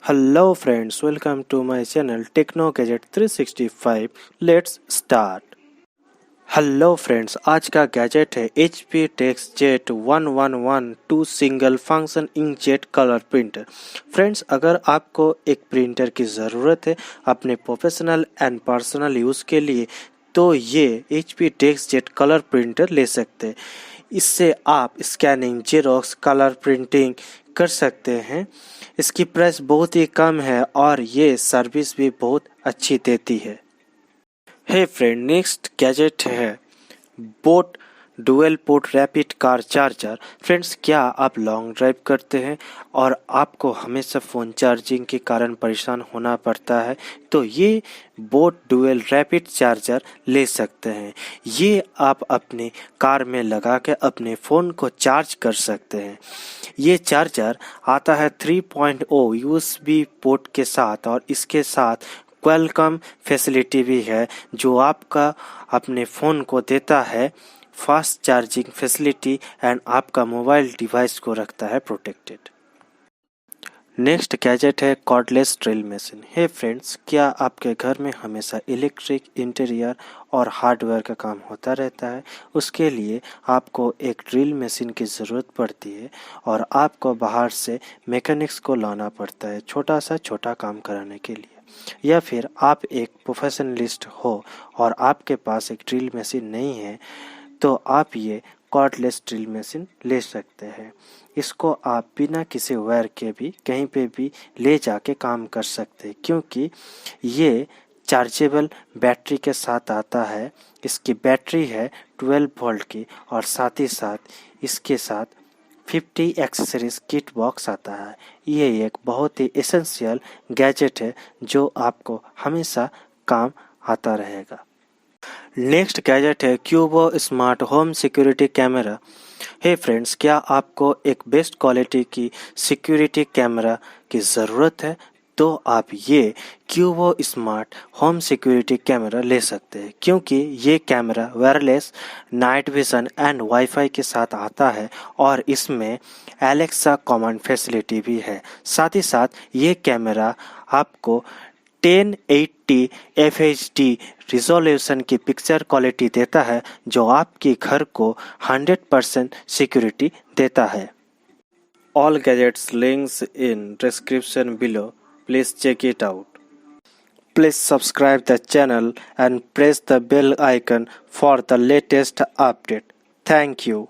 Hello friends, welcome to my channel Techno Gadget 365. Let's start. Hello friends, आज का gadget है HP टेक्सजेट 1112 single function inkjet colour printer. Friends, अगर आपको एक printer की ज़रूरत है अपने प्रोफेशनल एंड पर्सनल यूज़ के लिए तो ये HP टेक्सजेट कलर प्रिंटर ले सकते हैं। इससे आप स्कैनिंग, जेरोक्स, कलर प्रिंटिंग कर सकते हैं। इसकी प्राइस बहुत ही कम है और ये सर्विस भी बहुत अच्छी देती है। हे फ्रेंड, नेक्स्ट गैजेट है boat dual port rapid car charger. Friends, क्या आप लॉन्ग ड्राइव करते हैं और आपको हमेशा फ़ोन चार्जिंग के कारण परेशान होना पड़ता है तो ये बोट डुअल रैपिड चार्जर ले सकते हैं। ये आप अपने कार में लगा के अपने फ़ोन को चार्ज कर सकते हैं। ये चार्जर आता है 3.0 USB पोर्ट के साथ और इसके साथ वेलकम फैसिलिटी भी है जो आपका अपने फ़ोन को देता है फास्ट चार्जिंग फैसिलिटी एंड आपका मोबाइल डिवाइस को रखता है प्रोटेक्टेड। नेक्स्ट गैजेट है cordless drill machine. Hey friends, क्या आपके घर में हमेशा इलेक्ट्रिक, इंटीरियर और हार्डवेयर का काम होता रहता है? उसके लिए आपको एक ड्रिल मशीन की ज़रूरत पड़ती है और आपको बाहर से मैकेनिक्स को लाना पड़ता है छोटा काम कराने के लिए। या फिर आप एक प्रोफेशनलिस्ट हो और आपके पास एक ड्रिल मशीन नहीं है तो आप ये कॉर्डलेस ड्रिल मशीन ले सकते हैं। इसको आप बिना किसी वायर के भी कहीं पे भी ले जाके काम कर सकते हैं क्योंकि ये चार्जेबल बैटरी के साथ आता है। इसकी बैटरी है 12 वोल्ट की और साथ ही साथ इसके साथ 50 एक्सेसरीज किट बॉक्स आता है। ये एक बहुत ही एसेंशियल गैजेट है जो आपको हमेशा काम आता रहेगा। नेक्स्ट गैजेट है Qubo smart home security camera. Hey friends, क्या आपको एक बेस्ट क्वालिटी की सिक्योरिटी कैमरा की ज़रूरत है तो आप ये Qubo smart home security camera ले सकते हैं क्योंकि ये camera wireless, night vision and wifi के साथ आता है और इसमें एलेक्सा कमांड फैसिलिटी भी है। साथ ही साथ ये कैमरा आपको 1080 FHD रिजोल्यूशन की पिक्चर क्वालिटी देता है जो आपके घर को 100% सिक्योरिटी देता है। All gadgets links in description below. Please check it out. Please subscribe the channel and press the bell icon for the latest update. Thank you.